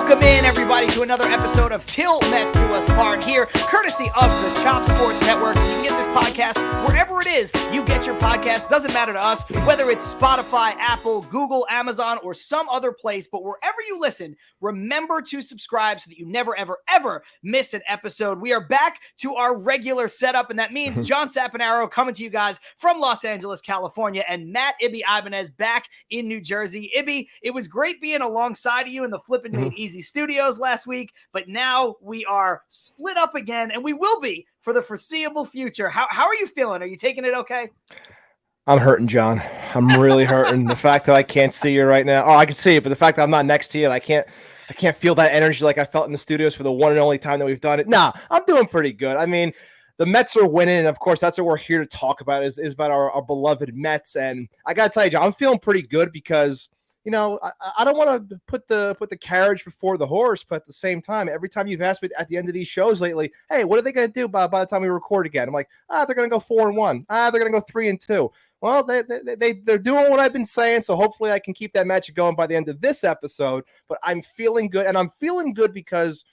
Welcome in, everybody, to another episode of Till Mets Do Us Part here, courtesy of the Chop Sports Network. You can get this podcast wherever it is you get your podcast. Doesn't matter to us whether it's Spotify, Apple, Google, Amazon, or some other place. But wherever you listen, remember to subscribe so that you never, ever, ever miss an episode. We are back to our regular setup, and that means John Sapanaro coming to you guys from Los Angeles, California, and Matt Ibby Ibanez back in New Jersey. Ibby, it was great being alongside of you in the Flippin' Made Easy Studios last week, but now we are split up again, and we will be for the foreseeable future. How are you feeling? Are you taking it okay? I'm hurting, John. I'm really hurting. The fact that I can't see you right now. Oh, I can see you, but the fact that I'm not next to you, and I can't feel that energy like I felt in the studios for the one and only time that we've done it. Nah, I'm doing pretty good. I mean, the Mets are winning, and of course, that's what we're here to talk about is about our beloved Mets. And I got to tell you, John, I'm feeling pretty good because, you know, I don't want to put the carriage before the horse, but at the same time, every time you've asked me at the end of these shows lately, hey, what are they going to do by the time we record again? I'm like, they're going to go 4-1. They're going to go 3-2. Well, they're doing what I've been saying, so hopefully I can keep that magic going by the end of this episode. But I'm feeling good, and I'm feeling good because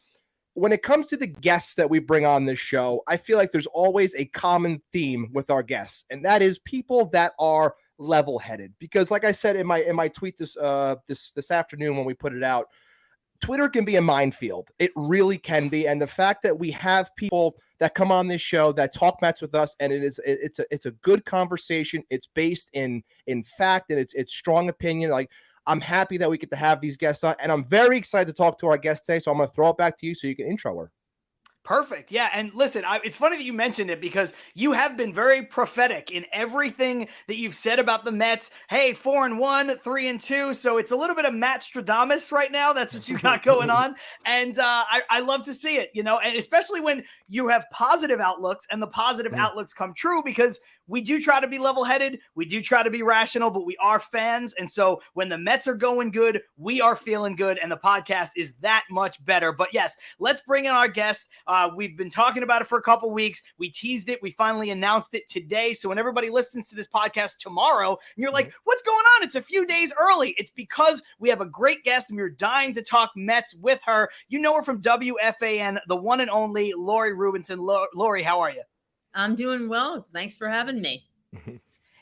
when it comes to the guests that we bring on this show, I feel like there's always a common theme with our guests, and that is people that are level-headed. Because, like I said in my tweet this afternoon when we put it out, Twitter can be a minefield. It really can be, and the fact that we have people that come on this show that talk Mets with us, and it's a good conversation. It's based in fact, and it's strong opinion. Like, I'm happy that we get to have these guests on, and I'm very excited to talk to our guest today. So I'm going to throw it back to you so you can intro her. Perfect. Yeah. And listen, it's funny that you mentioned it because you have been very prophetic in everything that you've said about the Mets. Hey, 4-1, 3-2. So it's a little bit of Matt Stradamus right now. That's what you got going on. And I love to see it, you know, and especially when you have positive outlooks and the positive outlooks come true, because we do try to be level-headed. We do try to be rational, but we are fans. And so when the Mets are going good, we are feeling good, and the podcast is that much better. But yes, let's bring in our guest. We've been talking about it for a couple weeks. We teased it. We finally announced it today. So when everybody listens to this podcast tomorrow, and you're like, what's going on? It's a few days early. It's because we have a great guest, and we're dying to talk Mets with her. You know her from WFAN, the one and only Lori Rubinson. Lori, how are you? I'm doing well. Thanks for having me.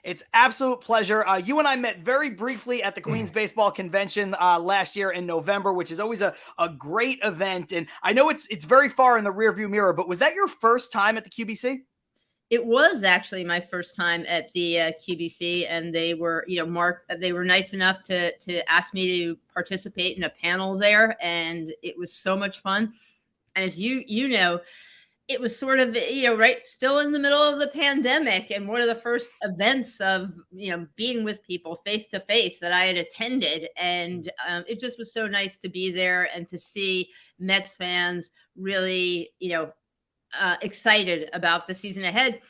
It's absolute pleasure. You and I met very briefly at the Queens Baseball Convention last year in November, which is always a great event. And I know it's very far in the rearview mirror, but was that your first time at the QBC? It was actually my first time at the QBC, and they were, Mark, they were nice enough to ask me to participate in a panel there, and it was so much fun. And as you know, it was sort of, right, still in the middle of the pandemic, and one of the first events of, being with people face to face that I had attended. And it just was so nice to be there and to see Mets fans really, excited about the season ahead.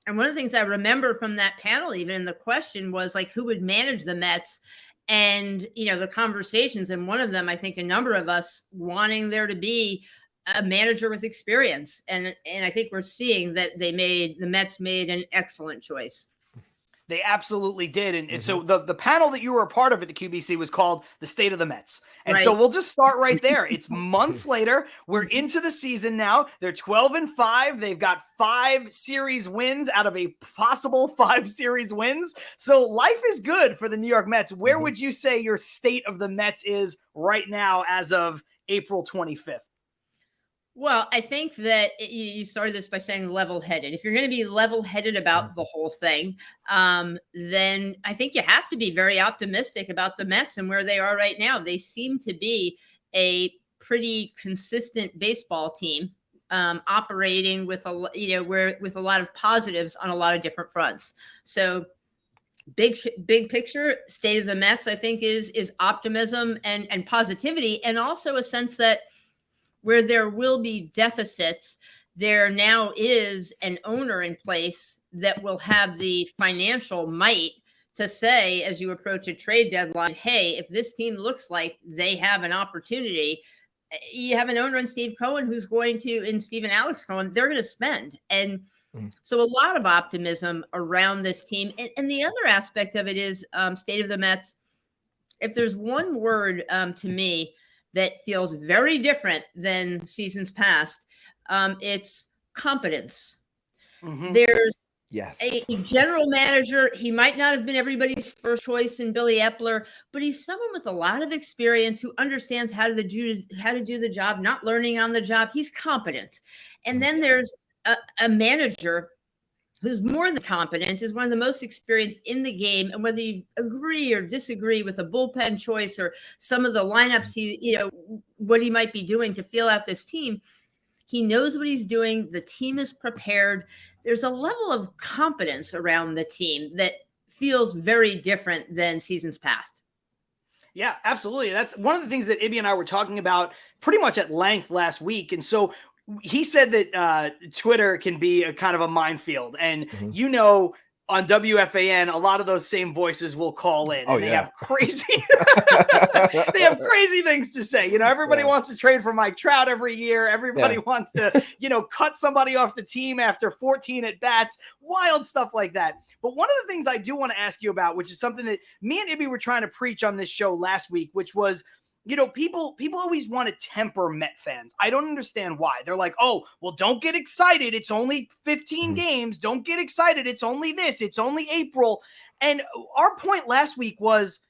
And one of the things I remember from that panel, even in the question, was like, who would manage the Mets? And, the conversations. And one of them, I think a number of us wanting there to be a manager with experience. And I think we're seeing that the Mets made an excellent choice. They absolutely did. And so the panel that you were a part of at the QBC was called The State of the Mets. And so we'll just start right there. It's months later. We're into the season now. They're 12-5. They've got 5 series wins out of a possible 5 series wins. So life is good for the New York Mets. Where would you say your state of the Mets is right now as of April 25th? Well, I think that you started this by saying level-headed. If you're going to be level-headed about the whole thing, then I think you have to be very optimistic about the Mets and where they are right now. They seem to be a pretty consistent baseball team, operating with with a lot of positives on a lot of different fronts. So big picture, state of the Mets, I think, is optimism and positivity, and also a sense that where there will be deficits, there now is an owner in place that will have the financial might to say, as you approach a trade deadline, hey, if this team looks like they have an opportunity, you have an owner in Steve Cohen who's going to, and Steve and Alex Cohen, they're going to spend. And so a lot of optimism around this team. And the other aspect of it is state of the Mets. If there's one word to me that feels very different than seasons past. It's competence. There's a general manager. He might not have been everybody's first choice in Billy Epler, but he's someone with a lot of experience who understands how to do the job, not learning on the job. He's competent. And then there's a manager who's more than competent, is one of the most experienced in the game. And whether you agree or disagree with a bullpen choice or some of the lineups, what he might be doing to feel out this team, he knows what he's doing. The team is prepared. There's a level of competence around the team that feels very different than seasons past. Yeah, absolutely. That's one of the things that Ibby and I were talking about pretty much at length last week. And so he said that Twitter can be a kind of a minefield. And, on WFAN, a lot of those same voices will call in. And they have crazy things to say. Everybody wants to trade for Mike Trout every year. Everybody wants to, cut somebody off the team after 14 at bats, wild stuff like that. But one of the things I do want to ask you about, which is something that me and Ibby were trying to preach on this show last week, which was, people always want to temper Met fans. I don't understand why. They're like, oh, well, don't get excited. It's only 15 games. Don't get excited. It's only this. It's only April. And our point last week was,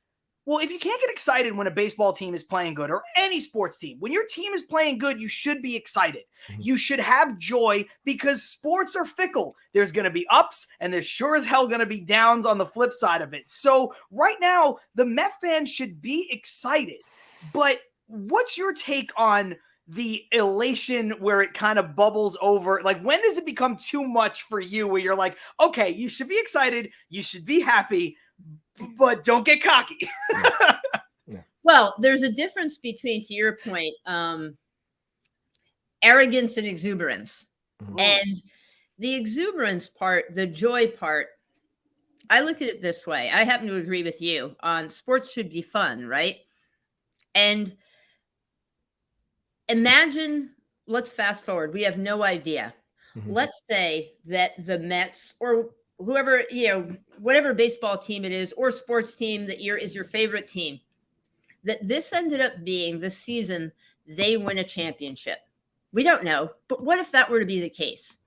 well, if you can't get excited when a baseball team is playing good, or any sports team, when your team is playing good, you should be excited. You should have joy, because sports are fickle. There's going to be ups, and there's sure as hell going to be downs on the flip side of it. So right now, the Met fans should be excited. But what's your take on the elation where it kind of bubbles over? Like, when does it become too much for you, where you're like, okay, you should be excited, you should be happy, but don't get cocky? Well, there's a difference between, to your point, arrogance and exuberance. And the exuberance part, the joy part, I look at it this way. I happen to agree with you on sports should be fun, right? And imagine, let's fast forward. We have no idea. Let's say that the Mets, or whoever, whatever baseball team it is, or sports team that is your favorite team, that this ended up being the season they win a championship. We don't know, but what if that were to be the case?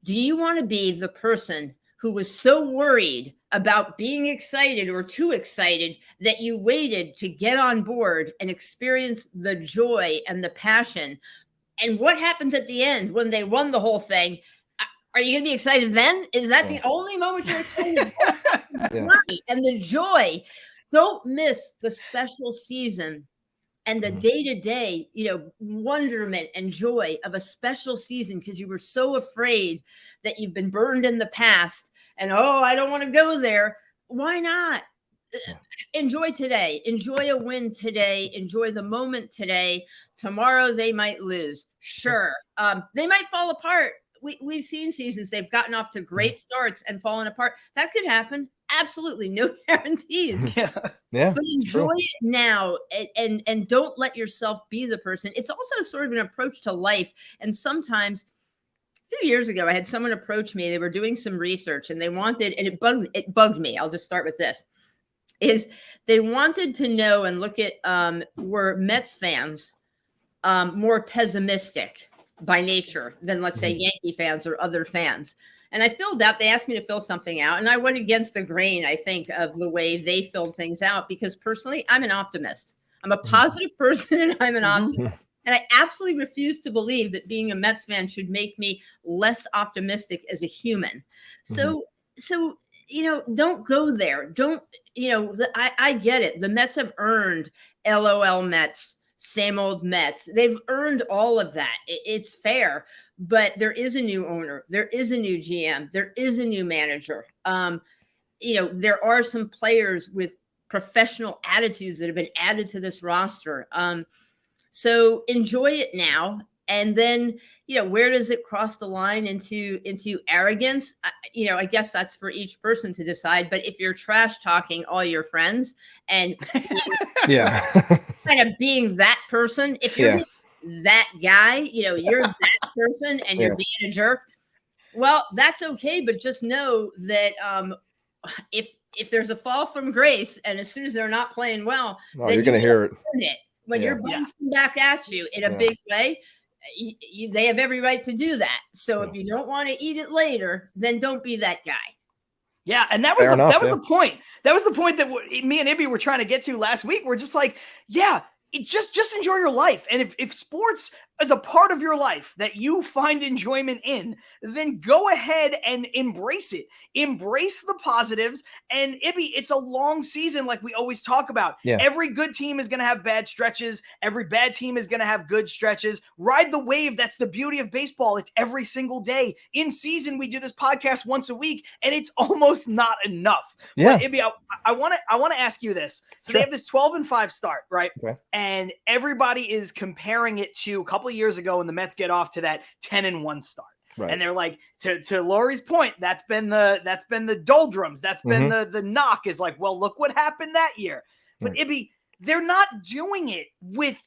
Do you want to be the person who was so worried about being excited or too excited that you waited to get on board and experience the joy and the passion? And what happens at the end when they won the whole thing? Are you going to be excited then? Is that the only moment you're excited? And the joy. Don't miss the special season and the day-to-day, wonderment and joy of a special season, because you were so afraid that you've been burned in the past. And, I don't want to go there. Why not? Enjoy today. Enjoy a win today. Enjoy the moment today. Tomorrow they might lose. Sure. They might fall apart. We've seen seasons they've gotten off to great starts and fallen apart. That could happen. Absolutely. No guarantees. Yeah. But enjoy it now, and don't let yourself be the person. It's also sort of an approach to life. And sometimes, a few years ago, I had someone approach me. They were doing some research, and they wanted, and it bugged me. I'll just start with this, is they wanted to know and look at, were Mets fans more pessimistic by nature than, let's say, Yankee fans or other fans. And I filled out, they asked me to fill something out, and I went against the grain, I think, of the way they filled things out, because personally, I'm an optimist. I'm a positive person, and I'm an optimist. And I absolutely refuse to believe that being a Mets fan should make me less optimistic as a human. So, don't go there. Don't, I get it. The Mets have earned LOL Mets, same old Mets. They've earned all of that. It's fair, but there is a new owner. There is a new GM. There is a new manager. There are some players with professional attitudes that have been added to this roster. So enjoy it now. And then, where does it cross the line into arrogance? I guess that's for each person to decide. But if you're trash talking all your friends and kind of being that person, if you're that guy, you're that person and you're being a jerk, well, that's okay. But just know that if there's a fall from grace, and as soon as they're not playing well, then you're going to hear it. when Yeah. your buttons come back at you in a Yeah. big way, they have every right to do that. So Yeah. if you don't want to eat it later, then don't be that guy. Yeah, and that was Fair enough, that was yeah. the point. That was the point that me and Ibby were trying to get to last week. We're just like, yeah, just enjoy your life. And if sports is a part of your life that you find enjoyment in, then go ahead and embrace it. Embrace the positives. And Ibby, it's a long season, like we always talk about. Yeah. Every good team is going to have bad stretches. Every bad team is going to have good stretches. Ride the wave. That's the beauty of baseball. It's every single day. In season, we do this podcast once a week, and it's almost not enough. Yeah. But Ibby, I want to ask you this. So Sure. they have this 12-5 start, right? Okay. And everybody is comparing it to a couple of years ago when the Mets get off to that 10-1 start. Right. And they're like, to Lori's point, that's been the doldrums. That's been the knock is like, well, look what happened that year. But Ibby, they're not doing it with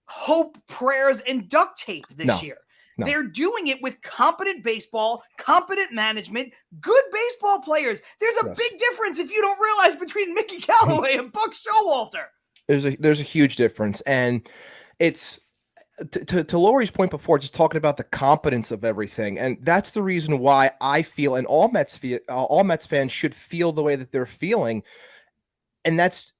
hope, prayers, and duct tape this year. No. They're doing it with competent baseball, competent management, good baseball players. There's a big difference if you don't realize between Mickey Callaway and Buck Showalter. There's a huge difference, and it's to Lori's point before, just talking about the competence of everything, and that's the reason why I feel, and all Mets fans should feel the way that they're feeling, and that's.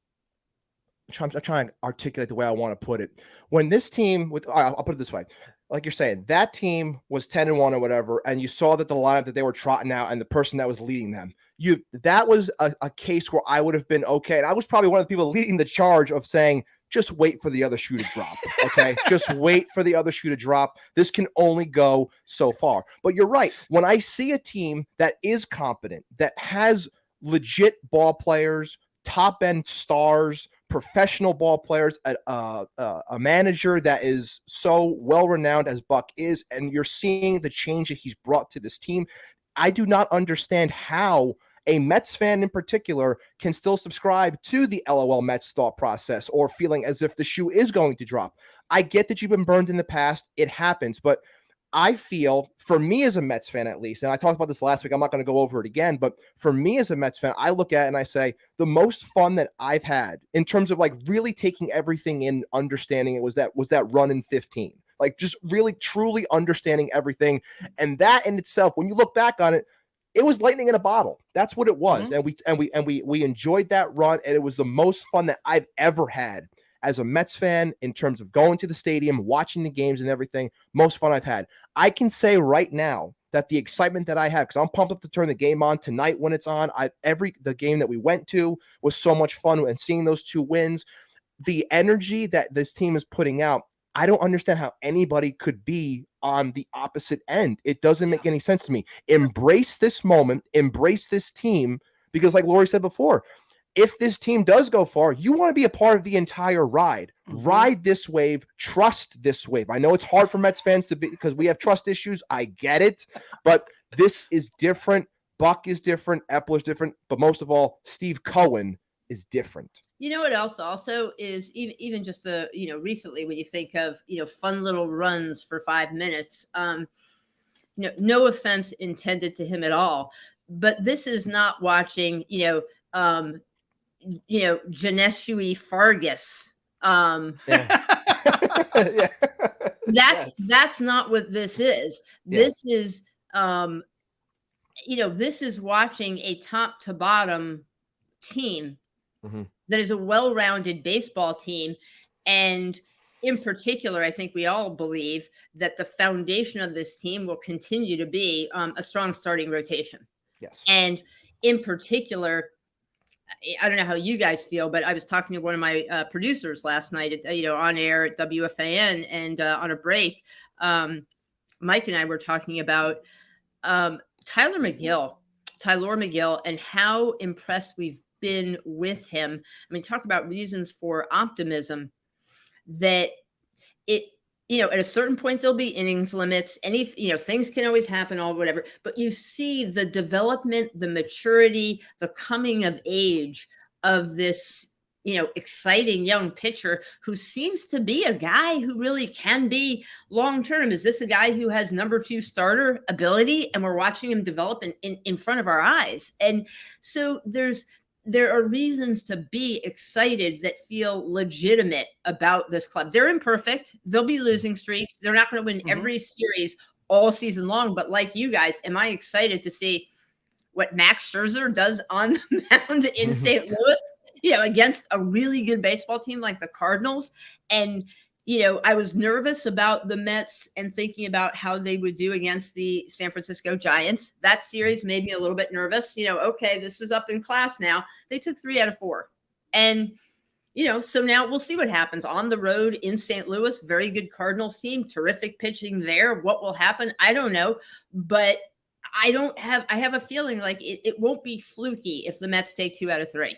I'm trying to articulate the way I want to put it. When this team, I'll put it this way. Like you're saying, that team was 10-1 or whatever, and you saw that the lineup that they were trotting out and the person that was leading them, that was a case where I would have been okay. And I was probably one of the people leading the charge of saying, just wait for the other shoe to drop. Okay. Just wait for the other shoe to drop. This can only go so far. But you're right. When I see a team that is competent, that has legit ball players, top end stars, professional ball players, a manager that is so well renowned as Buck is, and you're seeing the change that he's brought to this team, I do not understand how a Mets fan in particular can still subscribe to the LOL Mets thought process or feeling as if the shoe is going to drop. I get that you've been burned in the past. It happens, but I feel, for me as a Mets fan at least, and I talked about this last week, I'm not going to go over it again, but for me as a Mets fan, I look at it and I say, the most fun that I've had in terms of like really taking everything in, understanding it, was that run in 15. Like just really truly understanding everything. And that in itself, when you look back on it, it was lightning in a bottle. That's what it was. And we enjoyed that run, and it was the most fun that I've ever had as a Mets fan in terms of going to the stadium, watching the games and everything. Most fun I've had. I can say right now that the excitement that I have, because I'm pumped up to turn the game on tonight when it's on. The game that we went to was so much fun, and seeing those 2 wins, the energy that this team is putting out, I don't understand how anybody could be on the opposite end. It doesn't make any sense to me. Embrace this moment, embrace this team, because like Lori said before, if this team does go far, you want to be a part of the entire ride. Ride this wave, trust this wave. I know it's hard for Mets fans to be, because we have trust issues. I get it, but this is different. Buck is different. Epler's different, but most of all, Steve Cohen is different. You know what else also is, even just the, recently when you think of, fun little runs for 5 minutes, no offense intended to him at all, but this is not watching, Janesui Fargus. That's not what this is. This is, this is watching a top to bottom team that is a well-rounded baseball team. And in particular, I think we all believe that the foundation of this team will continue to be a strong starting rotation. Yes. And in particular, I don't know how you guys feel, but I was talking to one of my producers last night, on air at WFAN, and on a break, Mike and I were talking about Tyler Mcgill, and how impressed we've been with him. I mean, talk about reasons for optimism, that it, at a certain point, there'll be innings limits. Things can always happen, all whatever. But you see the development, the maturity, the coming of age of this, exciting young pitcher who seems to be a guy who really can be long-term. Is this a guy who has number 2 starter ability, and we're watching him develop in front of our eyes? And so there's there are reasons to be excited that feel legitimate about this club. They're imperfect. They'll be losing streaks. They're not going to win every series all season long. But like you guys, am I excited to see what Max Scherzer does on the mound in St. Louis, against a really good baseball team like the Cardinals? And, I was nervous about the Mets and thinking about how they would do against the San Francisco Giants. That series made me a little bit nervous. Okay, this is up in class now. They took 3 out of 4. And, so now we'll see what happens on the road in St. Louis. Very good Cardinals team, terrific pitching there. What will happen? I don't know. But I have a feeling like it won't be fluky if the Mets take 2 out of 3.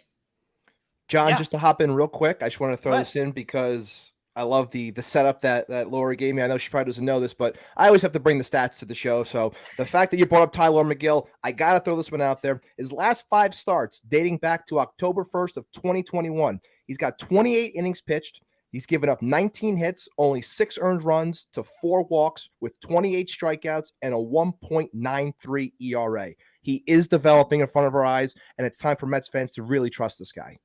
John, just to hop in real quick, I just want to throw this in because I love the setup that Lori gave me. I know she probably doesn't know this, but I always have to bring the stats to the show. So the fact that you brought up Tyler McGill, I got to throw this one out there. His last 5 starts dating back to October 1st of 2021. He's got 28 innings pitched. He's given up 19 hits, only 6 earned runs to 4 walks with 28 strikeouts and a 1.93 ERA. He is developing in front of our eyes, and it's time for Mets fans to really trust this guy.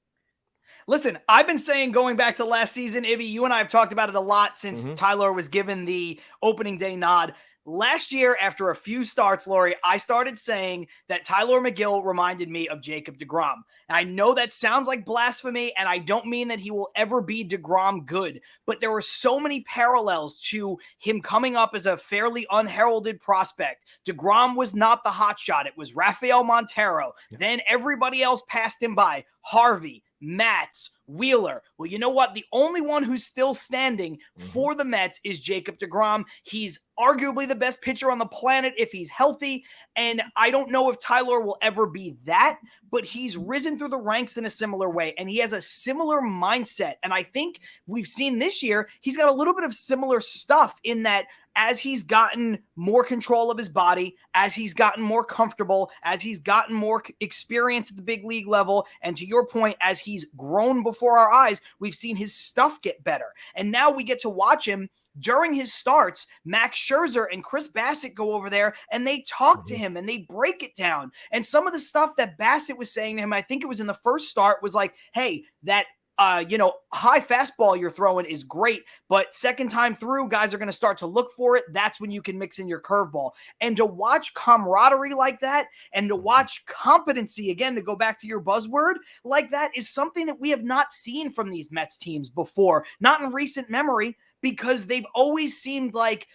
Listen, I've been saying going back to last season, Ibby, you and I have talked about it a lot since Tyler was given the opening day nod. Last year, after a few starts, Lori, I started saying that Tyler McGill reminded me of Jacob Degrom. And I know that sounds like blasphemy, and I don't mean that he will ever be Degrom good, but there were so many parallels to him coming up as a fairly unheralded prospect. Degrom was not the hotshot. It was Rafael Montero. Then everybody else passed him by. Harvey, Matz, Wheeler. Well, you know what? The only one who's still standing for the Mets is Jacob Degrom. He's arguably the best pitcher on the planet if he's healthy. And I don't know if Tyler will ever be that, but he's risen through the ranks in a similar way. And he has a similar mindset. And I think we've seen this year, he's got a little bit of similar stuff in that as he's gotten more control of his body, as he's gotten more comfortable, as he's gotten more experience at the big league level, and to your point, as he's grown before our eyes, we've seen his stuff get better. And now we get to watch him during his starts. Max Scherzer and Chris Bassett go over there and they talk to him and they break it down. And some of the stuff that Bassett was saying to him, I think it was in the first start, was like, hey, that high fastball you're throwing is great, but second time through, guys are going to start to look for it. That's when you can mix in your curveball. And to watch camaraderie like that and to watch competency, again, to go back to your buzzword, like that is something that we have not seen from these Mets teams before, not in recent memory, because they've always seemed like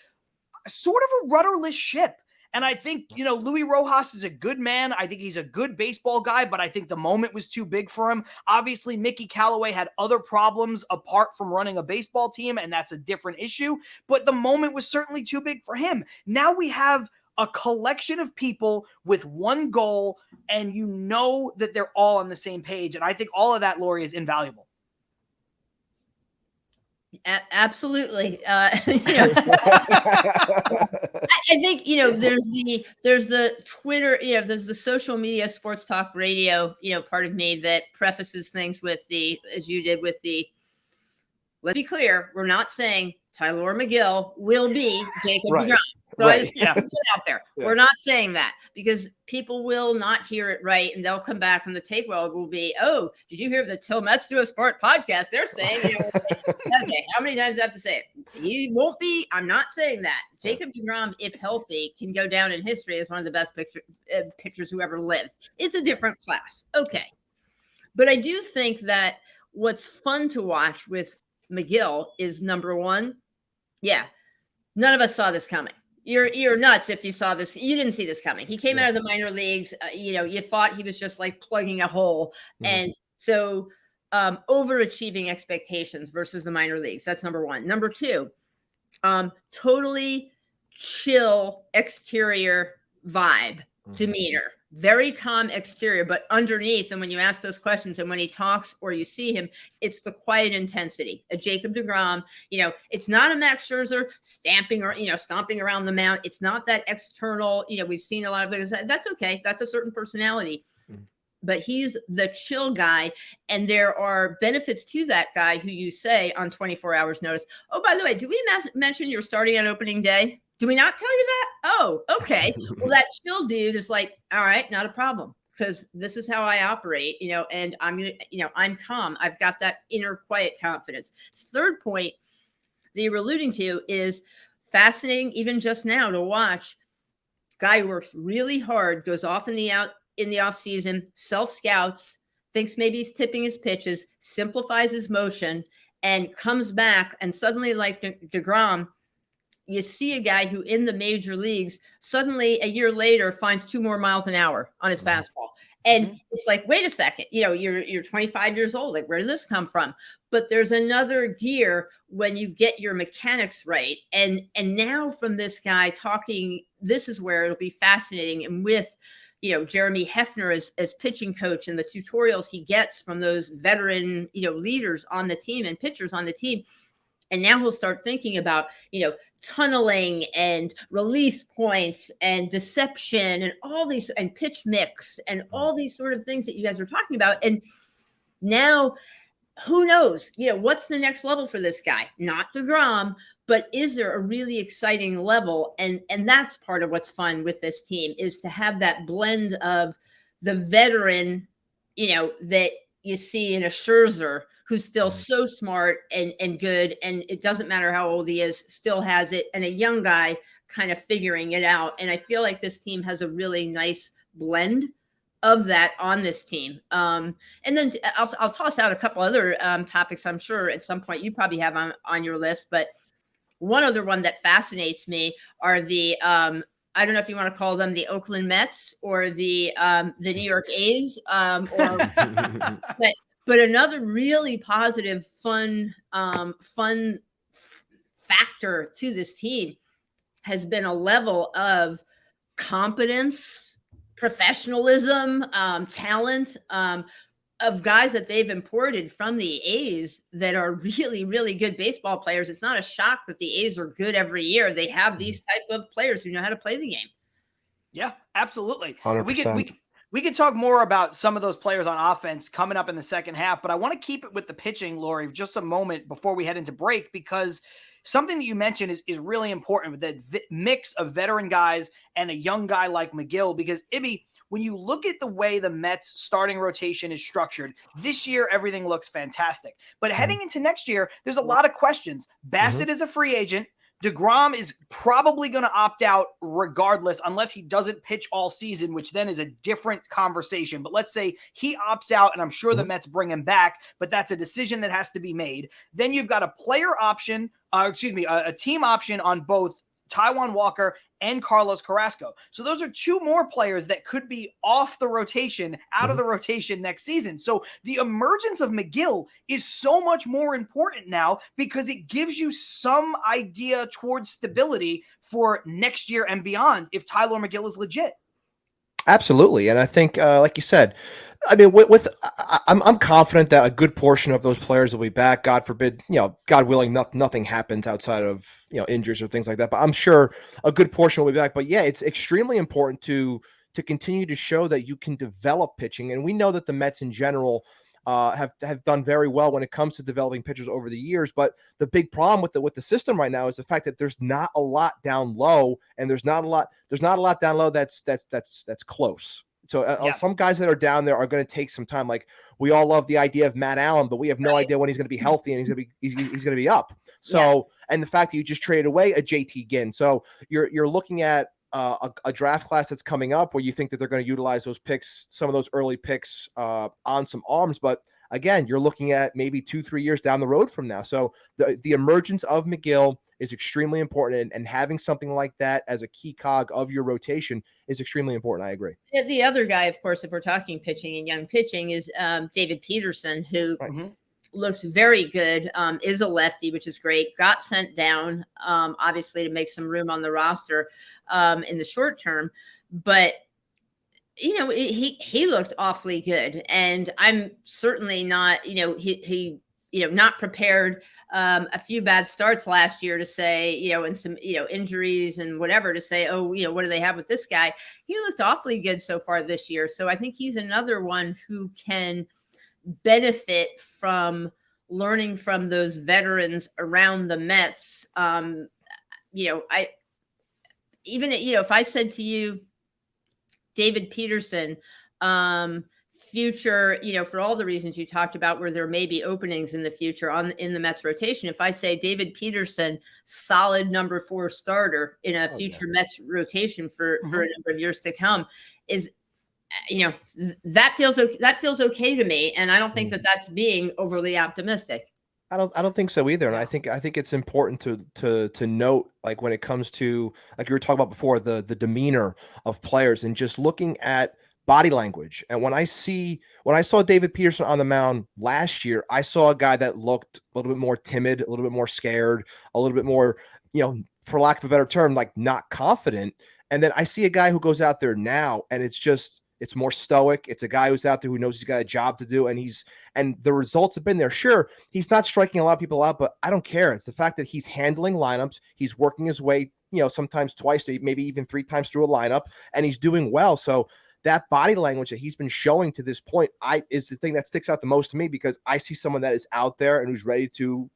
sort of a rudderless ship. And I think, Luis Rojas is a good man. I think he's a good baseball guy, but I think the moment was too big for him. Obviously, Mickey Callaway had other problems apart from running a baseball team, and that's a different issue. But the moment was certainly too big for him. Now we have a collection of people with one goal, and you know that they're all on the same page. And I think all of that, Lori, is invaluable. Absolutely. I think, there's the Twitter, there's the social media sports talk radio, part of me that prefaces things with as you did with let's be clear, we're not saying Tyler McGill will be Jacob Degrom. So I just put it out there. Yeah. We're not saying that because people will not hear it right, and they'll come back and the tape world will be, oh, did you hear the Till Mets Do a Sport podcast? They're saying, okay, how many times do I have to say it? He won't be. I'm not saying that. Jacob Degrom, if healthy, can go down in history as one of the best pitchers who ever lived. It's a different class. Okay. But I do think that what's fun to watch with McGill is, number one, none of us saw this coming. You're nuts if you saw this. You didn't see this coming. He came out of the minor leagues. You thought he was just like plugging a hole. And so overachieving expectations versus the minor leagues. That's number one. Number two, totally chill exterior vibe, demeanor. Very calm exterior, but underneath, and when you ask those questions and when he talks or you see him, it's the quiet intensity. A Jacob Degrom, it's not a Max Scherzer stomping around the mound. It's not that external, we've seen a lot of things. That's okay. That's a certain personality. But he's the chill guy, and there are benefits to that guy who you say on 24 hours notice. Oh, by the way, did we mention you're starting on opening day? Do we not tell you that? Oh, okay. Well, that chill dude is like, all right, not a problem. because this is how I operate, and I'm calm. I've got that inner quiet confidence. Third point that you're alluding to is fascinating, even just now, to watch. Guy works really hard, goes off in the off season, self scouts, thinks maybe he's tipping his pitches, simplifies his motion, and comes back. And suddenly, like Degrom, you see a guy who in the major leagues suddenly a year later finds 2 more miles an hour on his fastball. And it's like, wait a second, you're 25 years old. Like, where did this come from? But there's another gear when you get your mechanics right. And now from this guy talking, this is where it'll be fascinating. And with, Jeremy Hefner as pitching coach and the tutorials he gets from those veteran, leaders on the team and pitchers on the team. And now he'll start thinking about, tunneling and release points and deception and all these, and pitch mix and all these sort of things that you guys are talking about. And now, who knows, what's the next level for this guy? Not DeGrom, but is there a really exciting level? And that's part of what's fun with this team, is to have that blend of the veteran, that you see in a Scherzer, who's still so smart and good, and it doesn't matter how old he is, still has it, and a young guy kind of figuring it out. And I feel like this team has a really nice blend of that on this team. And then I'll toss out a couple other topics I'm sure at some point you probably have on your list, but one other one that fascinates me are the I don't know if you want to call them the Oakland Mets or the New York A's, but another really positive, fun factor to this team has been a level of competence, professionalism, talent of guys that they've imported from the A's that are really, really good baseball players. It's not a shock that the A's are good every year. They have these type of players who know how to play the game. Yeah, absolutely. 100%. We could talk more about some of those players on offense coming up in the second half, but I want to keep it with the pitching, Lori, just a moment before we head into break, because something that you mentioned is really important with that mix of veteran guys and a young guy like Mcgill, because Ibby, when you look at the way the Mets starting rotation is structured, this year, everything looks fantastic. But heading into next year, there's a lot of questions. Bassett is a free agent. Degrom is probably going to opt out regardless, unless he doesn't pitch all season, which then is a different conversation. But let's say he opts out, and I'm sure the Mets bring him back, but that's a decision that has to be made. Then you've got a player option, a team option on both Taijuan Walker and Carlos Carrasco. So those are 2 more players that could be off the rotation, out of the rotation next season. So the emergence of Mcgill is so much more important now, because it gives you some idea towards stability for next year and beyond if Tyler Mcgill is legit. Absolutely. And I think, like you said, I mean, I'm confident that a good portion of those players will be back. God forbid, God willing, nothing happens outside of, injuries or things like that. But I'm sure a good portion will be back. But yeah, it's extremely important to continue to show that you can develop pitching. And we know that the Mets in general have done very well when it comes to developing pitchers over the years. But the big problem with the system right now is the fact that there's not a lot down low, and there's not a lot down low that's close. So some guys that are down there are going to take some time. Like, we all love the idea of Matt Allen, but we have no idea when he's going to be healthy and he's going to be up. So, and the fact that you just traded away a JT Ginn, so you're looking at a draft class that's coming up where you think that they're going to utilize those picks, some of those early picks on some arms. But again, you're looking at maybe 2-3 years down the road from now. So the emergence of Mcgill is extremely important, and having something like that as a key cog of your rotation is extremely important. I agree. The other guy, of course, if we're talking pitching and young pitching, is David Peterson, who looks very good, is a lefty, which is great. Got sent down, obviously, to make some room on the roster in the short term. But, he looked awfully good. And I'm certainly not, he not prepared. A few bad starts last year to say, and some, injuries and whatever to say, what do they have with this guy? He looked awfully good so far this year. So I think he's another one who can benefit from learning from those veterans around the Mets. If I said to you, David Peterson future, for all the reasons you talked about, where there may be openings in the future in the Mets rotation. If I say David Peterson, solid number 4 starter in a future Mets rotation for a number of years to come, is, that feels okay to me. And I don't think that that's being overly optimistic. I don't think so either. And I think it's important to note, like, when it comes to, like you were talking about before, the demeanor of players and just looking at body language. And when I saw David Peterson on the mound last year, I saw a guy that looked a little bit more timid, a little bit more scared, a little bit more, for lack of a better term, like not confident. And then I see a guy who goes out there now and it's more stoic. It's a guy who's out there who knows he's got a job to do, and the results have been there. Sure, he's not striking a lot of people out, but I don't care. It's the fact that he's handling lineups. He's working his way, sometimes twice, maybe even 3 times through a lineup, and he's doing well. So that body language that he's been showing to this point, is the thing that sticks out the most to me, because I see someone that is out there and who's ready to,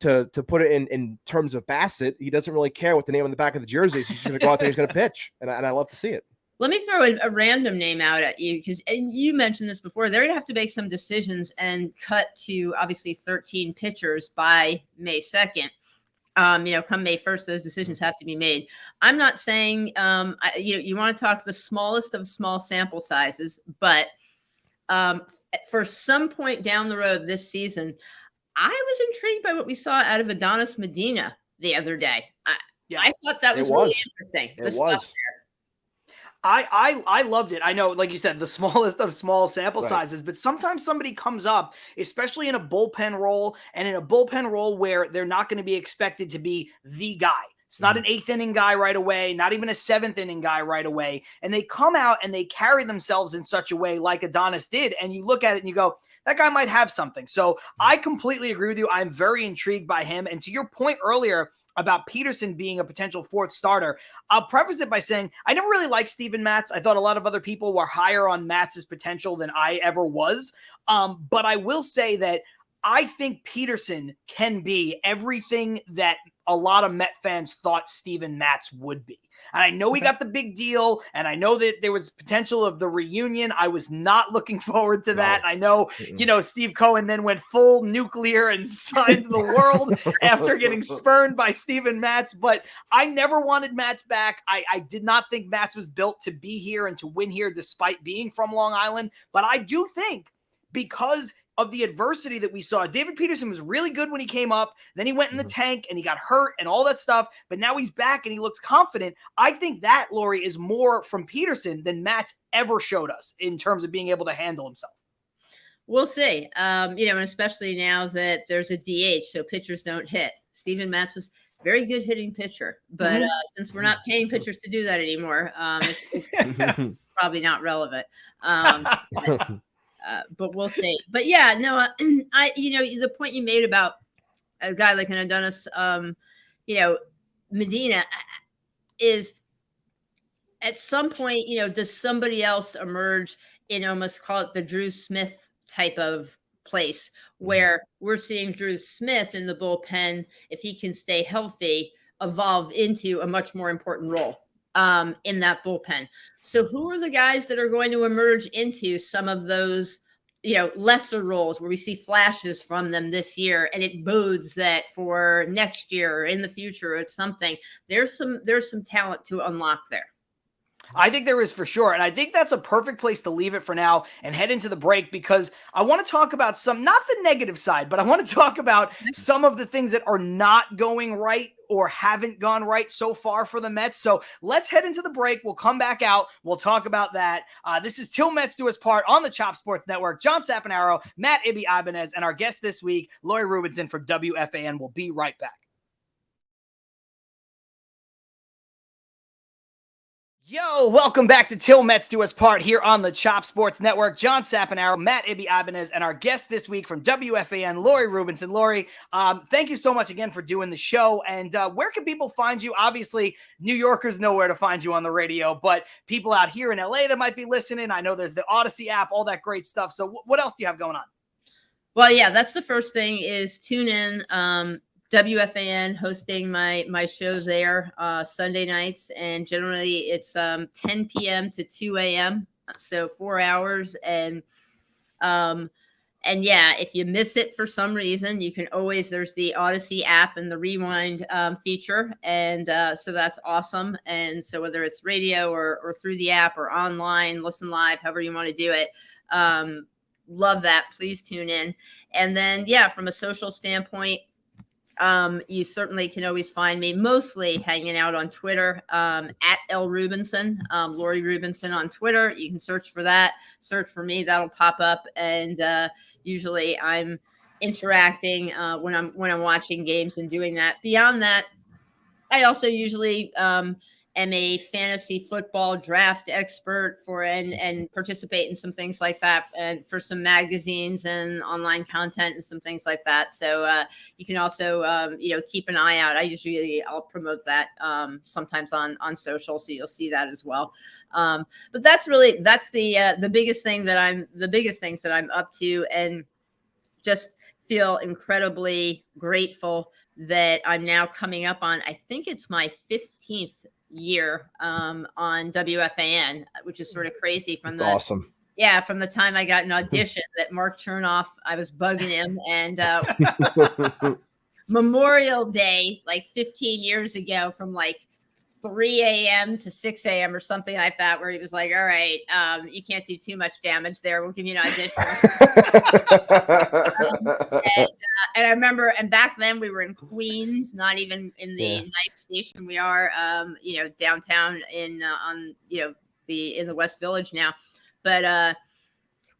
to put it in terms of Bassett. He doesn't really care what the name on the back of the jersey is. He's going to go out there. He's going to pitch, and I love to see it. Let me throw a random name out at you, because you mentioned this before. They're going to have to make some decisions and cut to obviously 13 pitchers by May 2nd. Come May 1st, those decisions have to be made. I'm not saying, you want to talk the smallest of small sample sizes, but for some point down the road this season, I was intrigued by what we saw out of Adonis Medina the other day. I thought that was really interesting. It was. I loved it. I know, like you said, the smallest of small sample sizes, but sometimes somebody comes up, especially in a bullpen role, and in a bullpen role where they're not going to be expected to be the guy. It's not an 8th inning guy right away, not even a 7th inning guy right away. And they come out and they carry themselves in such a way like Adonis did. And you look at it and you go, that guy might have something. So I completely agree with you. I'm very intrigued by him. And to your point earlier about Peterson being a potential 4th starter, I'll preface it by saying I never really liked Steven Matz. I thought a lot of other people were higher on Matz's potential than I ever was. But I will say that I think Peterson can be everything that a lot of Met fans thought Steven Matz would be. And I know he got the big deal, and I know that there was potential of the reunion. I was not looking forward to that. I know, Steve Cohen then went full nuclear and signed the world after getting spurned by Steven Matz, but I never wanted Matz back. I did not think Matz was built to be here and to win here despite being from Long Island. But I do think, because of the adversity that we saw, David Peterson was really good when he came up. Then he went in the tank and he got hurt and all that stuff. But now he's back and he looks confident. I think that, Lori, is more from Peterson than Matz ever showed us in terms of being able to handle himself. We'll see. And especially now that there's a DH, so pitchers don't hit. Steven Matz was a very good hitting pitcher. But since we're not paying pitchers to do that anymore, it's probably not relevant. But we'll see. But yeah, no, the point you made about a guy like an Adonis, Medina is at some point, does somebody else emerge in almost call it the Drew Smith type of place where we're seeing Drew Smith in the bullpen, if he can stay healthy, evolve into a much more important role in that bullpen. So who are the guys that are going to emerge into some of those, lesser roles where we see flashes from them this year, and it bodes that for next year or in the future, it's something, there's some talent to unlock there. I think there is, for sure. And I think that's a perfect place to leave it for now and head into the break, because I want to talk about not the negative side, but I want to talk about some of the things that are not going right or haven't gone right so far for the Mets. So let's head into the break. We'll come back out. We'll talk about that. This is Till Mets Do Us Part on the Chop Sports Network. John Sapanaro, Matt Ibanez, and our guest this week, Lori Rubinson from WFAN. We'll be right back. Yo, welcome back to Till Mets Do Us Part here on the Chop Sports Network. John Sapanaro, Matt Ibanez, and our guest this week from WFAN, Lori Rubinson. Lori, thank you so much again for doing the show. And where can people find you? Obviously, New Yorkers know where to find you on the radio, but people out here in LA that might be listening, I know there's the Odyssey app, all that great stuff. So what else do you have going on? Well, yeah, that's the first thing is tune in. WFAN hosting my show there Sunday nights, and generally it's 10 p.m. to 2 a.m. So 4 hours. And yeah, if you miss it for some reason, you can always, there's the Odyssey app and the rewind feature. And so that's awesome. And so whether it's radio or through the app or online, listen live, however you want to do it, love that. Please tune in. And then, yeah, from a social standpoint, you certainly can always find me mostly hanging out on Twitter, at L Rubinson, Lori Rubinson on Twitter. You can search for that, search for me, that'll pop up. And usually I'm interacting when I'm watching games and doing that. Beyond that, I also usually am a fantasy football draft expert and participate in some things like that, and for some magazines and online content and some things like that. So you can also keep an eye out. I'll promote that sometimes on social, so you'll see that as well. But that's the biggest thing the biggest things that I'm up to, and just feel incredibly grateful that I'm now coming up on, I think it's my 15th year on WFAN, which is sort of crazy. Awesome. Yeah, from the time I got an audition that Mark Chernoff, I was bugging him, and Memorial Day, like 15 years ago, from like 3 a.m. to 6 a.m. or something like that, where he was like, all right, you can't do too much damage there. We'll give you an audition. And I remember, and back then we were in Queens, not even in the night station. We are, downtown in the West Village now. But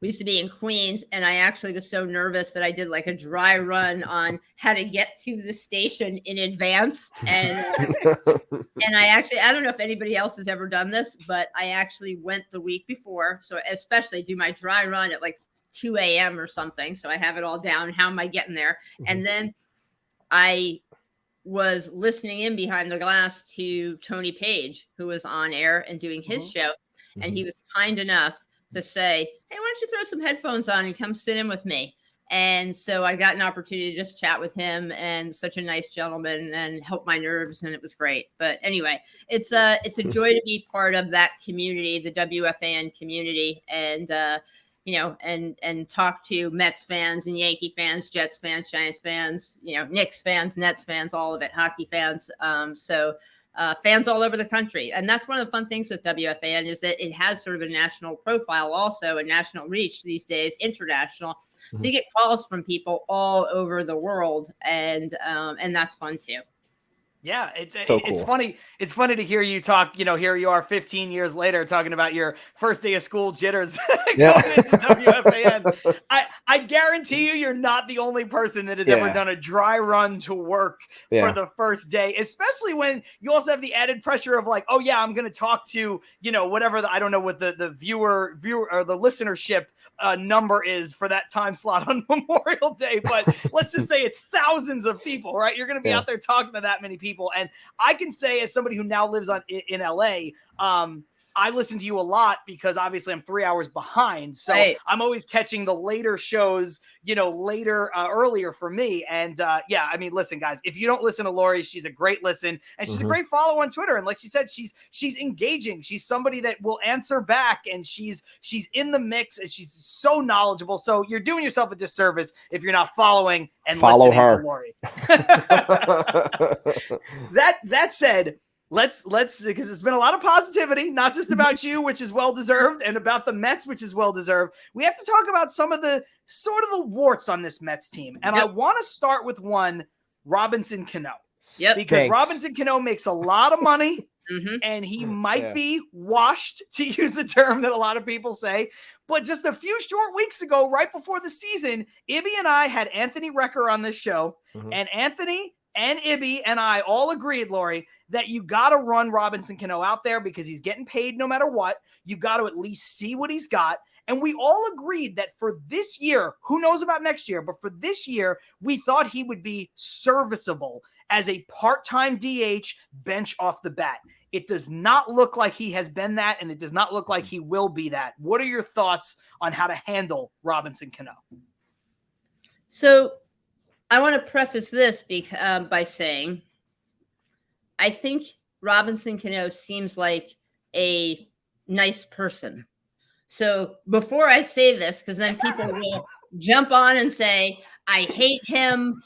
we used to be in Queens, and I actually was so nervous that I did like a dry run on how to get to the station in advance. And and I don't know if anybody else has ever done this, but I actually went the week before. So especially do my dry run at like 2 a.m. or something. So I have it all down. How am I getting there? And then I was listening in behind the glass to Tony Page, who was on air and doing his show. And he was kind enough to say, hey, why don't you throw some headphones on and come sit in with me? And so I got an opportunity to just chat with him, and such a nice gentleman, and help my nerves, and it was great. But anyway, it's a joy to be part of that community, the WFAN community, and and talk to Mets fans and Yankee fans, Jets fans, Giants fans, Knicks fans, Nets fans, all of it, hockey fans. Fans all over the country. And that's one of the fun things with WFAN, is that it has sort of a national profile, also a national reach these days, international. So you get calls from people all over the world, and that's fun too. Yeah, it's so cool. It's funny. It's funny to hear you talk. Here you are 15 years later talking about your first day of school jitters going into WFAN. I guarantee you're not the only person that has ever done a dry run to work for the first day, especially when you also have the added pressure of like, oh yeah, I'm going to talk to, whatever I don't know what the viewer or the listenership number is for that time slot on Memorial Day, but let's just say it's thousands of people, right? You're going to be out there talking to that many people. And I can say, as somebody who now lives in LA, I listen to you a lot because obviously I'm 3 hours behind. So I'm always catching the later shows, earlier for me. And listen, guys, if you don't listen to Lori, she's a great listen, and she's a great follow on Twitter. And like she said, she's engaging. She's somebody that will answer back, and she's in the mix, and she's so knowledgeable. So you're doing yourself a disservice if you're not following and listening to Lori. That said, let's because it's been a lot of positivity, not just about you, which is well deserved, and about the Mets, which is well deserved. We have to talk about some of the sort of the warts on this Mets team, and I want to start with one, Robinson Cano. Because Robinson Cano makes a lot of money, and he might be washed, to use a term that a lot of people say. But just a few short weeks ago, right before the season, Ibby and I had Anthony Recker on this show, and Anthony and Ibby and I all agreed, Lori, that you got to run Robinson Cano out there because he's getting paid no matter what. You got to at least see what he's got. And we all agreed that for this year, who knows about next year, but for this year, we thought he would be serviceable as a part-time DH bench off the bat. It does not look like he has been that, and it does not look like he will be that. What are your thoughts on how to handle Robinson Cano? So I want to preface this by saying I think Robinson Cano seems like a nice person. So before I say this, because then people will jump on and say, I hate him,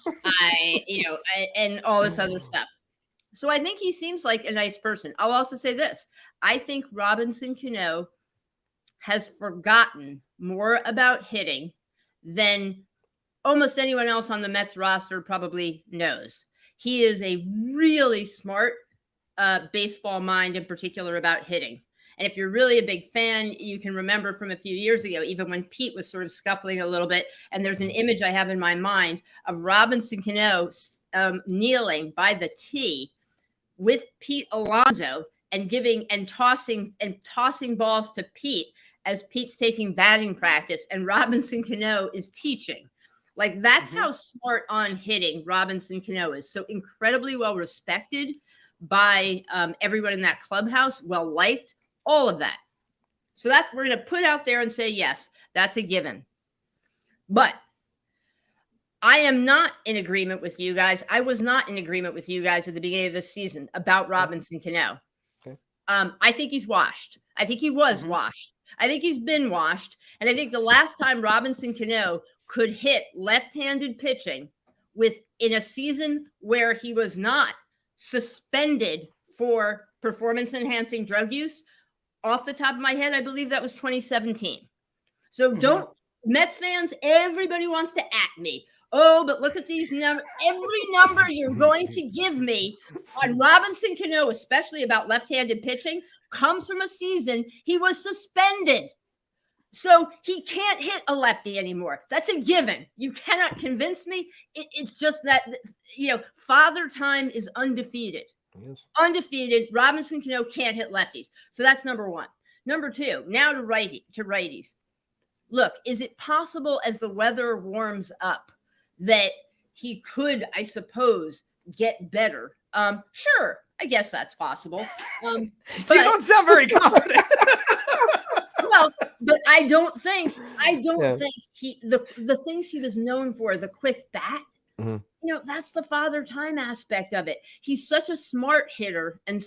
and all this other stuff. So I think he seems like a nice person. I'll also say this. I think Robinson Cano has forgotten more about hitting than almost anyone else on the Mets roster probably knows. He is a really smart baseball mind, in particular about hitting. And if you're really a big fan, you can remember from a few years ago, even when Pete was sort of scuffling a little bit, and there's an image I have in my mind of Robinson Cano kneeling by the tee with Pete Alonso and tossing balls to Pete as Pete's taking batting practice and Robinson Cano is teaching. Like, that's how smart on hitting Robinson Cano is. So incredibly well respected by everyone in that clubhouse, well liked, all of that. So that we're going to put out there and say, yes, that's a given. But I am not in agreement with you guys. I was not in agreement with you guys at the beginning of this season about Robinson Cano. Okay. I think he's washed. I think he was washed. I think he's been washed. And I think the last time Robinson Cano could hit left-handed pitching in a season where he was not suspended for performance-enhancing drug use, off the top of my head, I believe that was 2017. So don't, Mets fans, everybody wants to at me. Oh, but look at these numbers. Every number you're going to give me on Robinson Cano, especially about left-handed pitching, comes from a season he was suspended. So he can't hit a lefty anymore. That's a given. You cannot convince me. It's just that, Father Time is undefeated. Yes. Undefeated. Robinson Cano can't hit lefties. So that's number one. Number two, now to righties. Look, is it possible as the weather warms up that he could, I suppose, get better? Sure. I guess that's possible. But you don't sound very confident. Well, but I don't think the things he was known for, the quick bat, that's the Father Time aspect of it. He's such a smart hitter and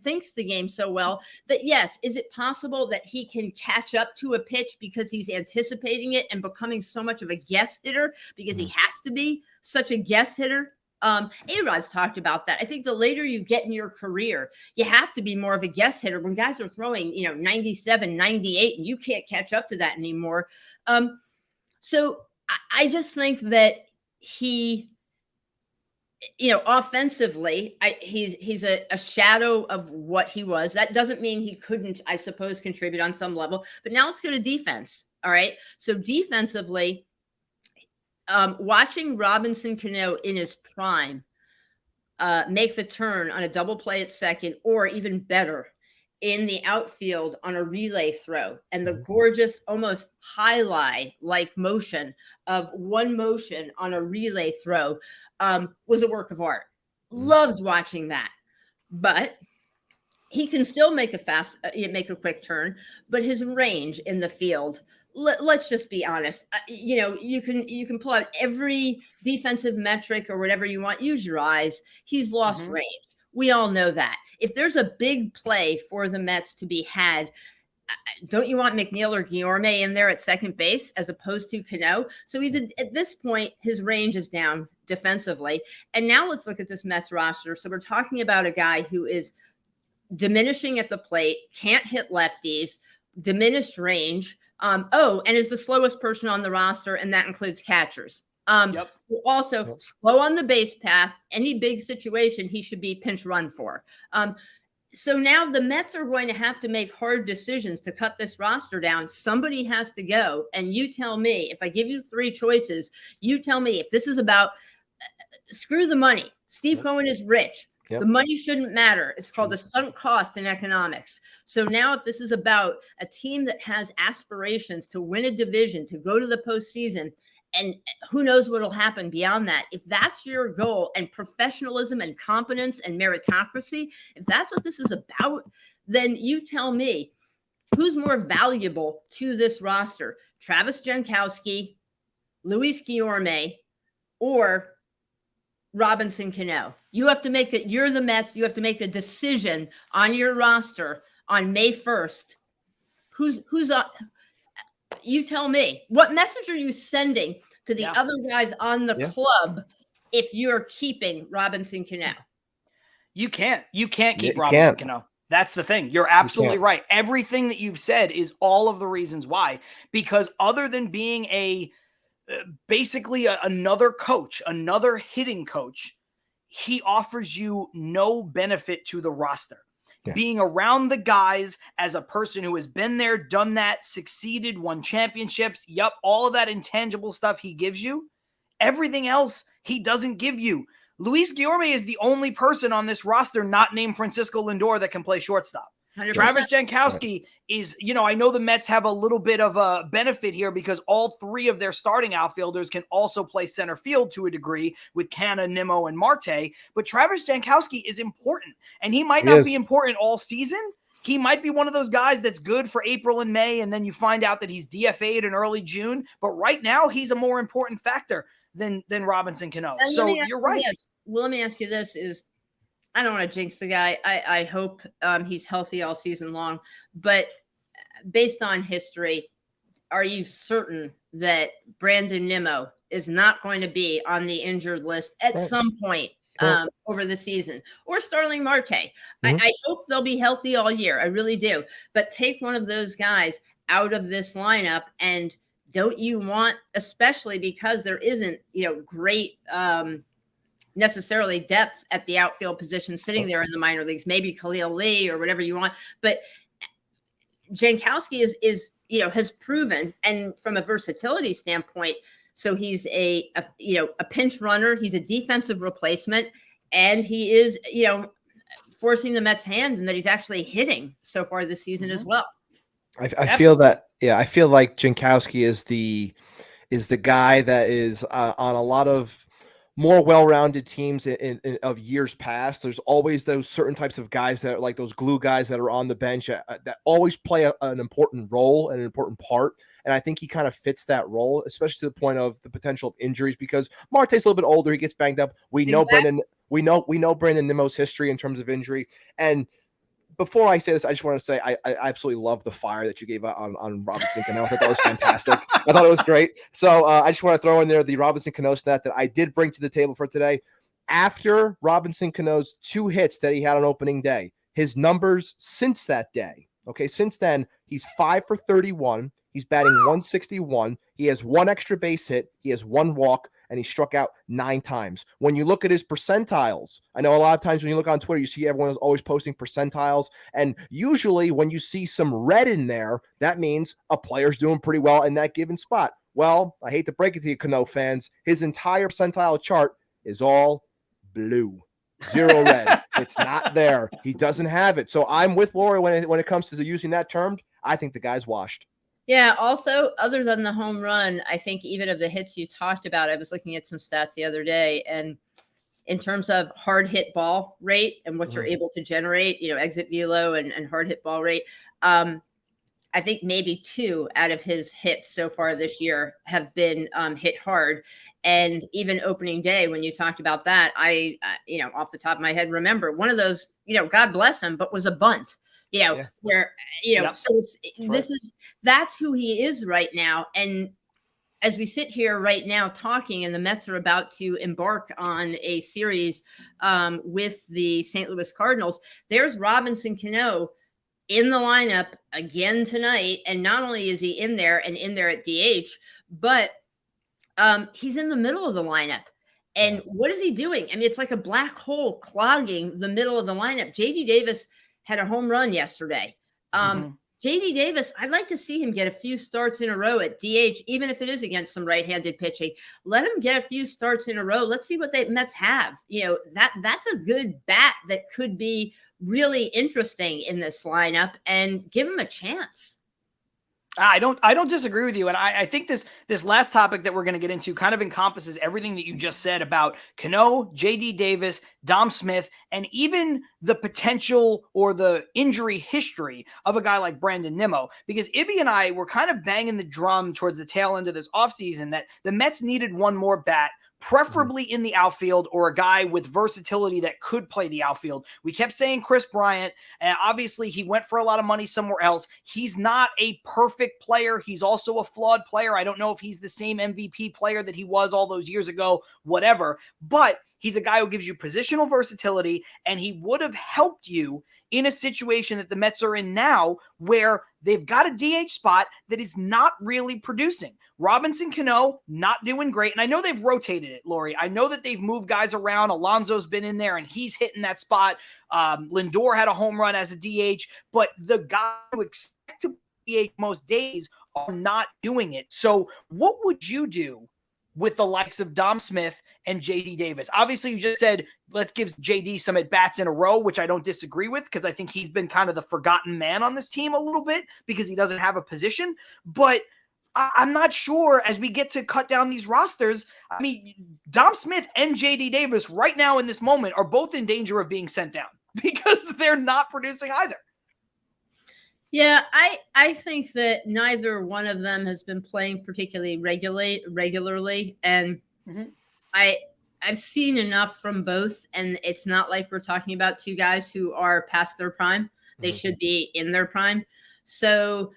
thinks the game so well that, yes, is it possible that he can catch up to a pitch because he's anticipating it and becoming so much of a guess hitter because he has to be such a guess hitter? A-Rod's talked about that. I think the later you get in your career, you have to be more of a guess hitter when guys are throwing, 97, 98, and you can't catch up to that anymore. So I just think that he, offensively, he's a shadow of what he was. That doesn't mean he couldn't, I suppose, contribute on some level. But now let's go to defense. All right. So defensively, watching Robinson Cano in his prime make the turn on a double play at second, or even better, in the outfield on a relay throw, and the gorgeous, almost highlight-like motion of one motion on a relay throw was a work of art. Loved watching that. But he can still make a quick turn, but his range in the field, let's just be honest. You can pull out every defensive metric or whatever you want. Use your eyes. He's lost range. We all know that. If there's a big play for the Mets to be had, don't you want McGill or Guillorme in there at second base as opposed to Cano? So he's at this point, his range is down defensively. And now let's look at this Mets roster. So we're talking about a guy who is diminishing at the plate, can't hit lefties, diminished range. And is the slowest person on the roster, and that includes catchers. Also slow on the base path. Any big situation, he should be pinch run for. So now the Mets are going to have to make hard decisions to cut this roster down. Somebody has to go. And you tell me, if I give you three choices, you tell me if this is about screw the money. Steve Cohen is rich. The money shouldn't matter. It's called a sunk cost in economics. So now if this is about a team that has aspirations to win a division, to go to the postseason, and who knows what will happen beyond that, if that's your goal, and professionalism and competence and meritocracy, if that's what this is about, then you tell me who's more valuable to this roster, Travis Jankowski, Luis Guillorme, or Robinson Cano. You have to make it. You're the Mets. You have to make a decision on your roster on May 1st. you tell me, what message are you sending to the other guys on the club if you're keeping Robinson Cano? You can't keep You Robinson can't. Cano. That's the thing. You're absolutely right. Everything that you've said is all of the reasons why. Because other than being basically another coach, another hitting coach, he offers you no benefit to the roster. Yeah. Being around the guys as a person who has been there, done that, succeeded, won championships, all of that intangible stuff he gives you. Everything else he doesn't give you. Luis Guillorme is the only person on this roster not named Francisco Lindor that can play shortstop. 100%. Travis Jankowski is, I know the Mets have a little bit of a benefit here because all three of their starting outfielders can also play center field to a degree with Canha, Nimmo, and Marte. But Travis Jankowski is important, and he might not be important all season. He might be one of those guys that's good for April and May, and then you find out that he's DFA'd in early June. But right now, he's a more important factor than Robinson Cano. So you're right. Well, let me ask you this: I don't want to jinx the guy. I hope he's healthy all season long. But based on history, are you certain that Brandon Nimmo is not going to be on the injured list at some point over the season? Or Starling Marte? Mm-hmm. I hope they'll be healthy all year. I really do. But take one of those guys out of this lineup, and don't you want, especially because there isn't, great necessarily depth at the outfield position sitting there in the minor leagues, maybe Khalil Lee or whatever you want. But Jankowski is has proven, and from a versatility standpoint, so he's a pinch runner. He's a defensive replacement, and he is, forcing the Mets' hand, and that he's actually hitting so far this season as well. I feel that, I feel like Jankowski is the guy that is on a lot of more well-rounded teams of years past. There's always those certain types of guys that are like those glue guys that are on the bench that always play an important role and an important part. And I think he kind of fits that role, especially to the point of the potential of injuries, because Marte's a little bit older. He gets banged up. We know Brandon Nimmo's history in terms of injury. And before I say this, I just want to say I absolutely love the fire that you gave out on Robinson Cano. I thought that was fantastic. I thought it was great. So I just want to throw in there the Robinson Cano stat that I did bring to the table for today. After Robinson Cano's 2 hits that he had on opening day, his numbers since that day, since then, he's 5 for 31. He's batting 161. He has 1 extra base hit. He has 1 walk, and he struck out 9 times. When you look at his percentiles, I know a lot of times when you look on Twitter, you see everyone is always posting percentiles. And usually when you see some red in there, that means a player's doing pretty well in that given spot. Well, I hate to break it to you, Cano fans. His entire percentile chart is all blue. 0 red. It's not there. He doesn't have it. So I'm with Lori when it comes to using that term. I think the guy's washed. Yeah. Also, other than the home run, I think even of the hits you talked about, I was looking at some stats the other day, and in terms of hard hit ball rate and what you're able to generate, exit velo and hard hit ball rate, I think maybe 2 out of his hits so far this year have been hit hard. And even opening day, when you talked about that, I off the top of my head, remember one of those, God bless him, but was a bunt. Where, so that's who he is right now. And as we sit here right now talking, and the Mets are about to embark on a series with the St. Louis Cardinals, there's Robinson Cano in the lineup again tonight. And not only is he in there and in there at DH, but he's in the middle of the lineup. And what is he doing? I mean, it's like a black hole clogging the middle of the lineup. JD Davis had a home run yesterday. JD Davis, I'd like to see him get a few starts in a row at DH, even if it is against some right-handed pitching. Let him get a few starts in a row. Let's see what the Mets have. That's a good bat that could be really interesting in this lineup, and give him a chance. I don't disagree with you. And I think this last topic that we're going to get into kind of encompasses everything that you just said about Cano, JD Davis, Dom Smith, and even the potential or the injury history of a guy like Brandon Nimmo. Because Ibby and I were kind of banging the drum towards the tail end of this offseason that the Mets needed one more bat preferably in the outfield, or a guy with versatility that could play the outfield. We kept saying Chris Bryant, and obviously he went for a lot of money somewhere else. He's not a perfect player. He's also a flawed player. I don't know if he's the same MVP player that he was all those years ago, whatever, but he's a guy who gives you positional versatility, and he would have helped you in a situation that the Mets are in now, where they've got a DH spot that is not really producing. Robinson Cano, not doing great. And I know they've rotated it, Lori. I know that they've moved guys around. Alonso's been in there and he's hitting that spot. Lindor had a home run as a DH, but the guy who expect to DH most days are not doing it. So what would you do with the likes of Dom Smith and JD Davis? Obviously, you just said, let's give JD some at-bats in a row, which I don't disagree with, because I think he's been kind of the forgotten man on this team a little bit because he doesn't have a position. But I'm not sure, as we get to cut down these rosters, I mean, Dom Smith and JD Davis right now in this moment are both in danger of being sent down because they're not producing either. Yeah, I think that neither one of them has been playing particularly regularly. And I've seen enough from both, and it's not like we're talking about two guys who are past their prime. They should be in their prime. So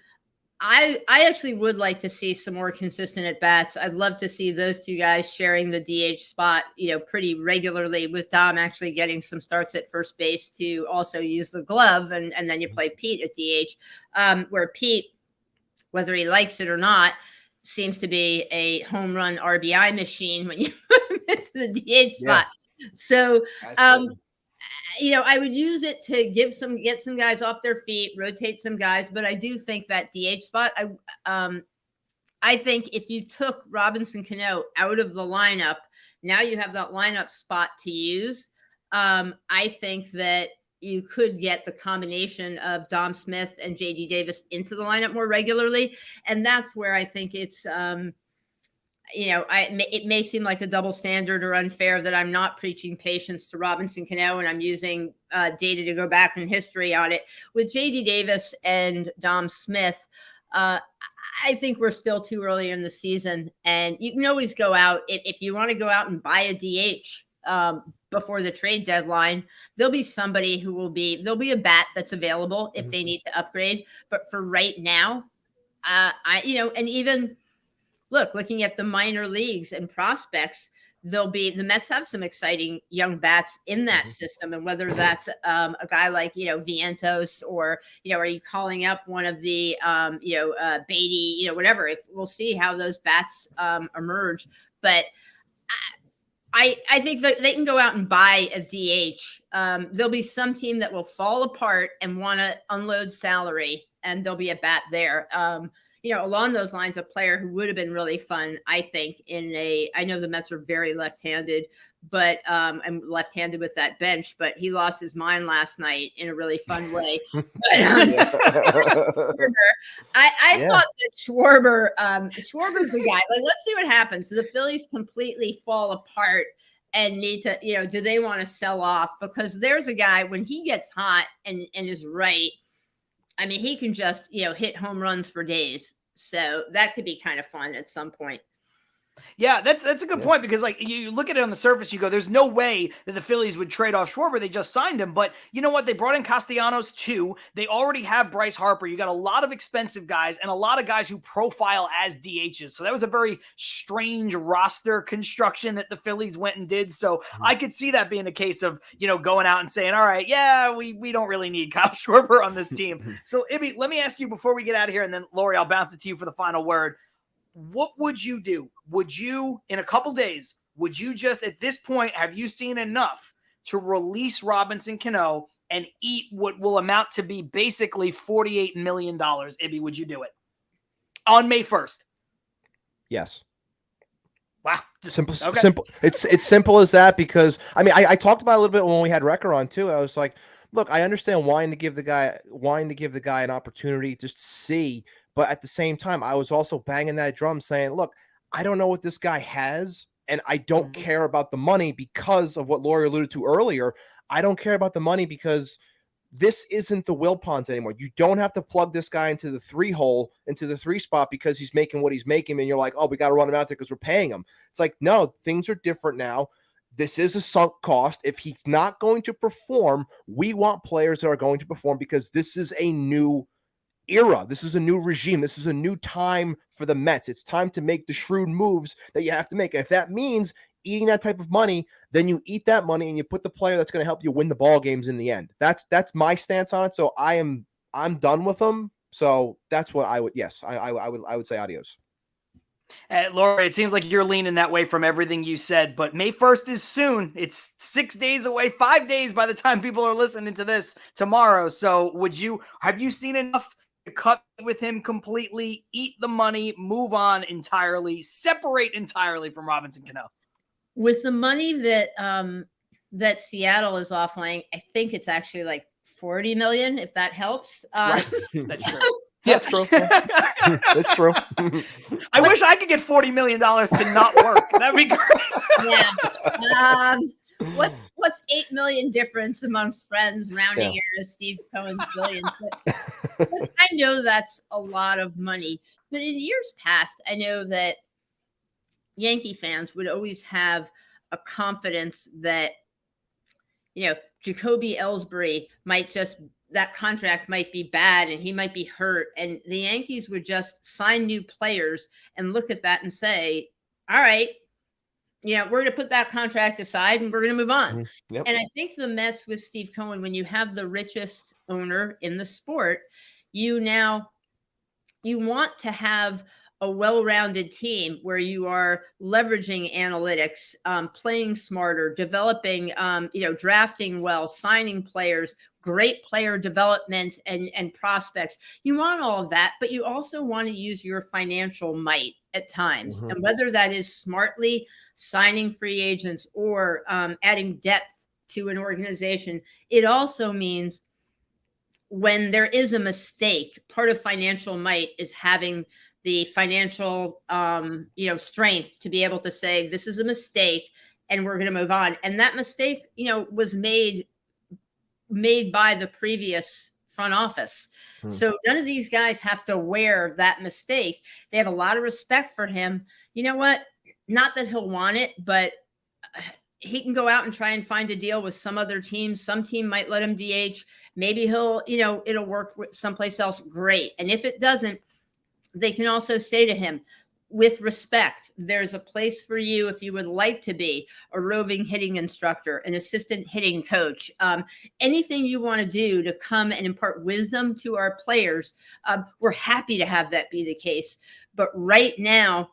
I actually would like to see some more consistent at bats. I'd love to see those two guys sharing the DH spot, pretty regularly, with Dom actually getting some starts at first base to also use the glove. And then you play Pete at DH, where Pete, whether he likes it or not, seems to be a home run RBI machine when you put him into the DH spot. So, I would use it to get some guys off their feet, rotate some guys. But I do think that DH spot, I think if you took Robinson Cano out of the lineup, now you have that lineup spot to use. I think that you could get the combination of Dom Smith and JD Davis into the lineup more regularly. And that's where I think it's, it may seem like a double standard or unfair that I'm not preaching patience to Robinson Cano and I'm using data to go back in history on it. With JD Davis and Dom Smith, I think we're still too early in the season, and you can always go out if you want to go out and buy a DH before the trade deadline. There'll be somebody there'll be a bat that's available if they need to upgrade. But for right now, and even looking at the minor leagues and prospects, the Mets have some exciting young bats in that system. And whether that's a guy like, Vientos, or, are you calling up one of the, Beatty, whatever, we'll see how those bats emerge. But I think that they can go out and buy a DH. There'll be some team that will fall apart and want to unload salary, and there'll be a bat there. Along those lines, a player who would have been really fun, I think, I know the Mets are very left-handed, but I'm left-handed with that bench, but he lost his mind last night in a really fun way. But, I thought that Schwarber's a guy. Let's see what happens. Do the Phillies completely fall apart and need to, do they want to sell off? Because there's a guy, when he gets hot and is right, I mean, he can just, hit home runs for days. So that could be kind of fun at some point. Yeah, that's a good point, because you look at it on the surface, you go, there's no way that the Phillies would trade off Schwarber. They just signed him. But you know what? They brought in Castellanos too. They already have Bryce Harper. You got a lot of expensive guys and a lot of guys who profile as DHs. So that was a very strange roster construction that the Phillies went and did. So I could see that being a case of, going out and saying, all right, yeah, we don't really need Kyle Schwarber on this team. So Ibby, let me ask you before we get out of here, and then Lori, I'll bounce it to you for the final word. What would you do? Would you, in a couple days, just at this point, have you seen enough to release Robinson Cano and eat what will amount to be basically $48 million? Ibby, would you do it on May 1st? Yes. Wow. Simple. It's simple as that, because I talked about it a little bit when we had Wrecker on too. I was like, look, I understand wanting to give the guy an opportunity just to see. But at the same time, I was also banging that drum saying, look, I don't know what this guy has, and I don't care about the money because of what Lori alluded to earlier. I don't care about the money because this isn't the Wilpons anymore. You don't have to plug this guy into the 3-hole, into the 3 spot because he's making what he's making. And you're like, oh, we got to run him out there because we're paying him. It's like, no, things are different now. This is a sunk cost. If he's not going to perform, we want players that are going to perform because this is a new era. This is a new regime. This is a new time for the Mets. It's time to make the shrewd moves that you have to make. And if that means eating that type of money, then you eat that money and you put the player that's going to help you win the ball games in the end. That's my stance on it. So I'm done with them. So that's what I would. Yes, I would say adios. Lori, it seems like you're leaning that way from everything you said, but May 1st is soon. It's 6 days away, 5 days by the time people are listening to this tomorrow. So have you seen enough to cut with him completely, eat the money, move on entirely, separate entirely from Robinson Cano? With the money that that Seattle is offering, I think it's actually like $40 million, if that helps. Right. That's true. That's true. That's true. I wish I could get $40 million to not work. That'd be great. Yeah. What's $8 million difference amongst friends, rounding errors, Steve Cohen's billions? But I know that's a lot of money. But in years past, I know that Yankee fans would always have a confidence that, Jacoby Ellsbury that contract might be bad and he might be hurt. And the Yankees would just sign new players and look at that and say, all right, we're going to put that contract aside and we're going to move on. Mm-hmm. Yep. And I think the Mets with Steve Cohen, when you have the richest owner in the sport, you want to have a well-rounded team where you are leveraging analytics, playing smarter, developing, drafting well, signing players, great player development and prospects. You want all of that, but you also want to use your financial might at times. Mm-hmm. And whether that is smartly signing free agents or adding depth to an organization, it also means when there is a mistake, part of financial might is having the financial, strength to be able to say, this is a mistake and we're going to move on. And that mistake, was made by the previous front office. So none of these guys have to wear that mistake. They have a lot of respect for him. You know what? Not that he'll want it, but he can go out and try and find a deal with some other team. Some team might let him DH. Maybe he'll, it'll work with someplace else. Great. And if it doesn't, they can also say to him, with respect, there's a place for you if you would like to be a roving hitting instructor, an assistant hitting coach, anything you want to do to come and impart wisdom to our players. We're happy to have that be the case. But right now,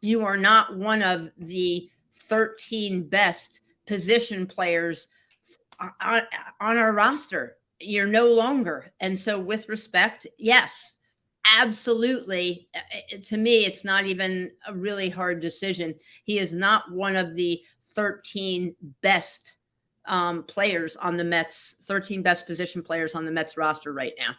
you are not one of the 13 best position players on our roster. You're no longer. And so with respect, yes, absolutely. To me, it's not even a really hard decision. He is not one of the 13 best players on the Mets, 13 best position players on the Mets roster right now.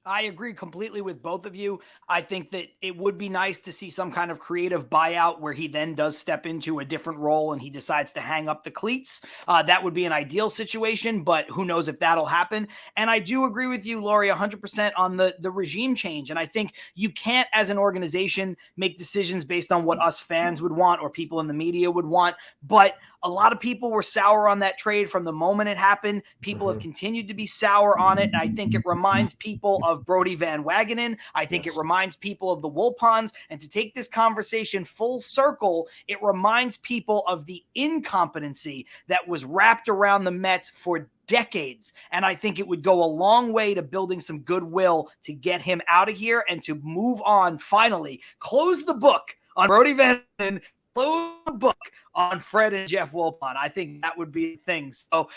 I agree completely with both of you. I think that it would be nice to see some kind of creative buyout where he then does step into a different role and he decides to hang up the cleats. That would be an ideal situation, but who knows if that'll happen. And I do agree with you, Lori, 100% on the regime change. And I think you can't, as an organization, make decisions based on what us fans would want or people in the media would want. But a lot of people were sour on that trade from the moment it happened. People have continued to be sour on it. And I think it reminds people of Brodie Van Wagenen. I think it reminds people of the Wilpons. And to take this conversation full circle, it reminds people of the incompetency that was wrapped around the Mets for decades. And I think it would go a long way to building some goodwill to get him out of here and to move on, finally, close the book on Brodie Van Wagenen, close the book on Fred and Jeff Wilpon. I think that would be the thing. So,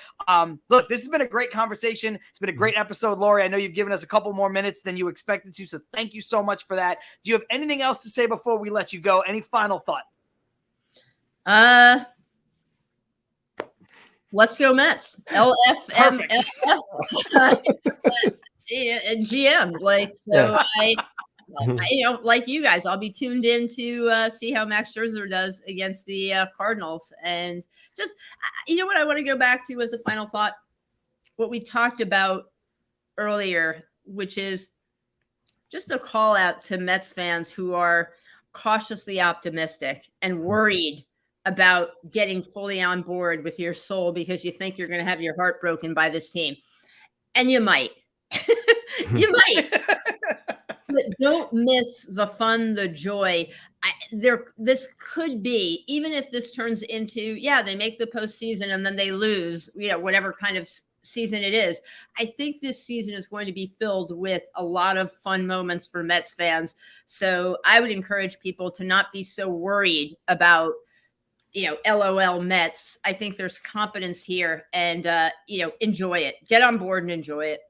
look, this has been a great conversation. It's been a great episode, Lori. I know you've given us a couple more minutes than you expected to, so thank you so much for that. Do you have anything else to say before we let you go? Any final thought? Let's go Mets. LFMFF. GM. Like you guys, I'll be tuned in to see how Max Scherzer does against the Cardinals. And just, what I want to go back to as a final thought, what we talked about earlier, which is just a call out to Mets fans who are cautiously optimistic and worried about getting fully on board with your soul because you think you're going to have your heart broken by this team. And you might. You might. But don't miss the fun, the joy. This could be, even if this turns into, they make the postseason and then they lose, whatever kind of season it is. I think this season is going to be filled with a lot of fun moments for Mets fans. So I would encourage people to not be so worried about, LOL Mets. I think there's confidence here and, enjoy it. Get on board and enjoy it.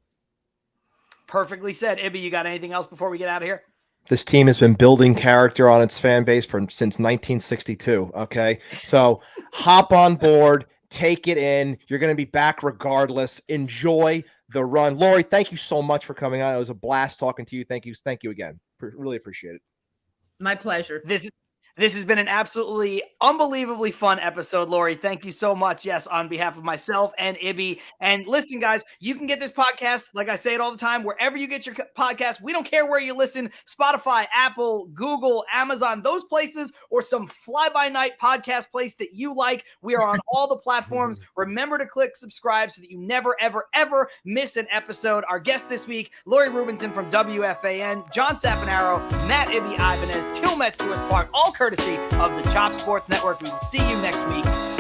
Perfectly said. Ibby, you got anything else before we get out of here? This team has been building character on its fan base since 1962. Okay. So hop on board, take it in. You're going to be back regardless. Enjoy the run. Lori, thank you so much for coming on. It was a blast talking to you. Thank you. Thank you again. Really appreciate it. My pleasure. This has been an absolutely unbelievably fun episode, Lori. Thank you so much. Yes, on behalf of myself and Ibby. And listen, guys, you can get this podcast, like I say it all the time, wherever you get your podcast. We don't care where you listen, Spotify, Apple, Google, Amazon, those places, or some fly-by-night podcast place that you like. We are on all the platforms. Remember to click subscribe so that you never, ever, ever miss an episode. Our guest this week, Lori Rubinson from WFAN, John Sapanaro, Matt Ibby Ibanez, Till Mets Do Us Part, all courtesy of the Chop Sports Network. We will see you next week.